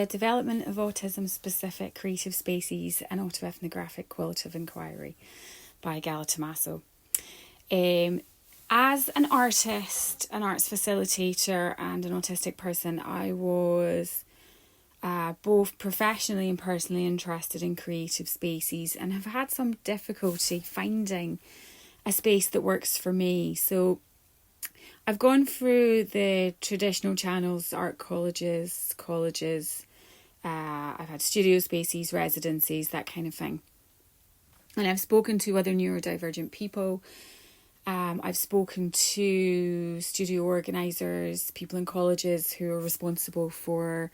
The development of autism-specific creative spaces and auto-ethnographic qualitative inquiry by Gala Tomasso. As an artist, an arts facilitator and an autistic person, I was both professionally and personally interested in creative spaces and have had some difficulty finding a space that works for me. So I've gone through the traditional channels, art colleges, I've had studio spaces, residencies, that kind of thing. And I've spoken to other neurodivergent people. I've spoken to studio organisers, people in colleges who are responsible for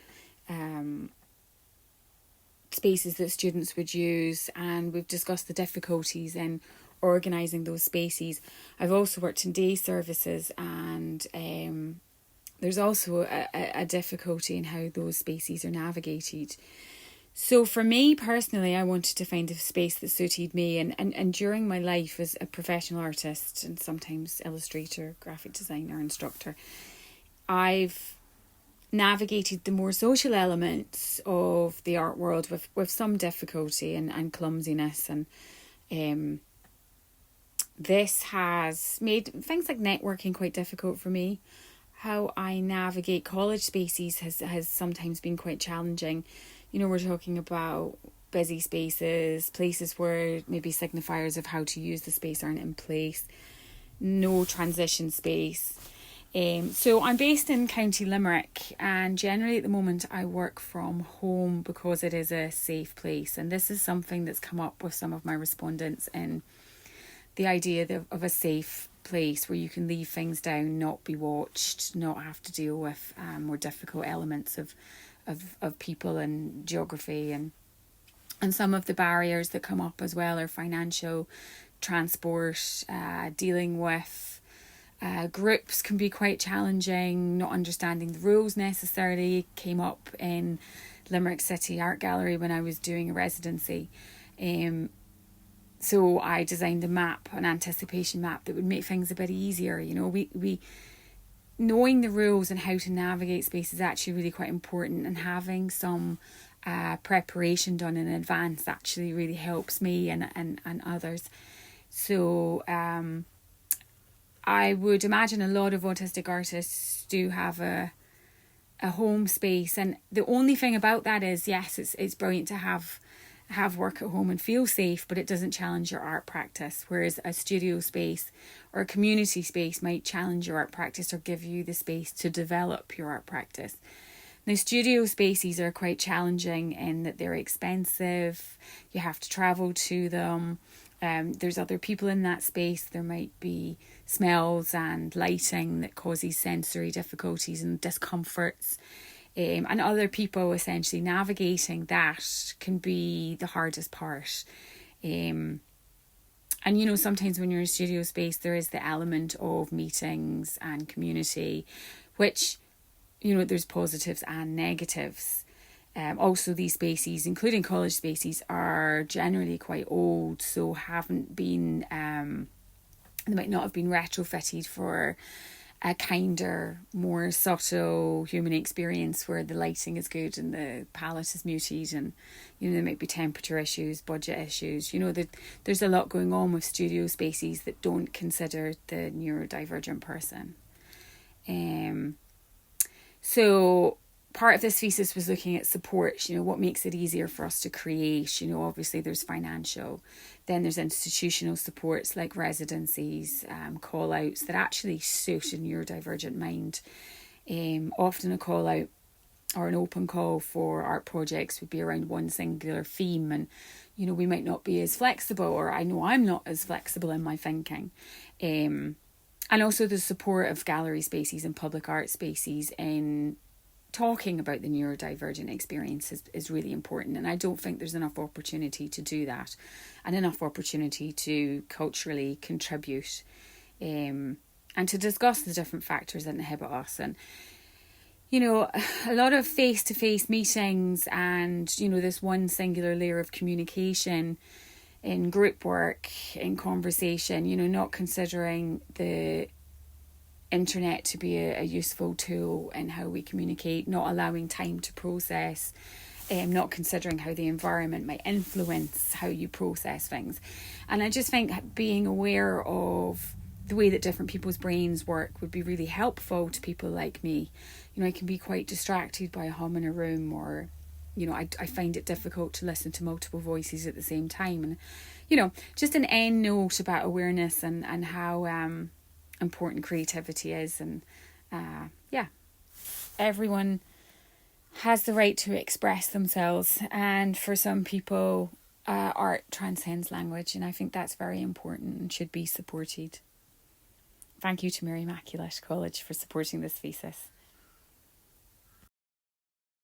spaces that students would use, and we've discussed the difficulties in organising those spaces. I've also worked in day services, and there's also a difficulty in how those spaces are navigated. So for me personally, I wanted to find a space that suited me, and during my life as a professional artist and sometimes illustrator, graphic designer, instructor, I've navigated the more social elements of the art world with some difficulty and clumsiness, and this has made things like networking quite difficult for me. How I navigate college spaces has sometimes been quite challenging. You know, we're talking about busy spaces, places where maybe signifiers of how to use the space aren't in place, no transition space. So I'm based in County Limerick, and generally at the moment I work from home because it is a safe place. And this is something that's come up with some of my respondents in the idea of a safe place where you can leave things down, not be watched, not have to deal with more difficult elements of people and geography, and some of the barriers that come up as well are financial, transport, dealing with groups can be quite challenging, not understanding the rules necessarily came up in Limerick City Art Gallery when I was doing a residency. So I designed a map, an anticipation map that would make things a bit easier. You know, we knowing the rules and how to navigate space is actually really quite important, and having some preparation done in advance actually really helps me and others. So I would imagine a lot of autistic artists do have a home space, and the only thing about that is, yes, it's brilliant to have work at home and feel safe, but it doesn't challenge your art practice, whereas a studio space or a community space might challenge your art practice or give you the space to develop your art practice. Now, studio spaces are quite challenging in that they're expensive, you have to travel to them, there's other people in that space, there might be smells and lighting that causes sensory difficulties and discomforts. And other people essentially navigating that can be the hardest part. And, you know, sometimes when you're in a studio space, there is the element of meetings and community, which, you know, there's positives and negatives. Also, these spaces, including college spaces, are generally quite old, so haven't been, they might not have been retrofitted for a kinder, more subtle human experience where the lighting is good and the palette is muted, and, you know, there might be temperature issues, budget issues. You know, there's a lot going on with studio spaces that don't consider the neurodivergent person. So part of this thesis was looking at support, you know, what makes it easier for us to create. You know, obviously there's financial, then there's institutional supports like residencies, call outs that actually suit a neurodivergent mind. Often a call out or an open call for art projects would be around one singular theme, and, you know, we might not be as flexible, or I know I'm not as flexible in my thinking. And also the support of gallery spaces and public art spaces in talking about the neurodivergent experience is really important, and I don't think there's enough opportunity to do that, and enough opportunity to culturally contribute, and to discuss the different factors that inhibit us. And, you know, a lot of face-to-face meetings and, you know, this one singular layer of communication in group work, in conversation, you know, not considering the internet to be a useful tool in how we communicate, not allowing time to process, not considering how the environment might influence how you process things. And I just think being aware of the way that different people's brains work would be really helpful to people like me. You know, I can be quite distracted by a hum in a room, or, you know, I find it difficult to listen to multiple voices at the same time. And, you know, just an end note about awareness and how important creativity is. And everyone has the right to express themselves, and for some people art transcends language, and I think that's very important and should be supported. Thank you to Mary Immaculate College for supporting this thesis.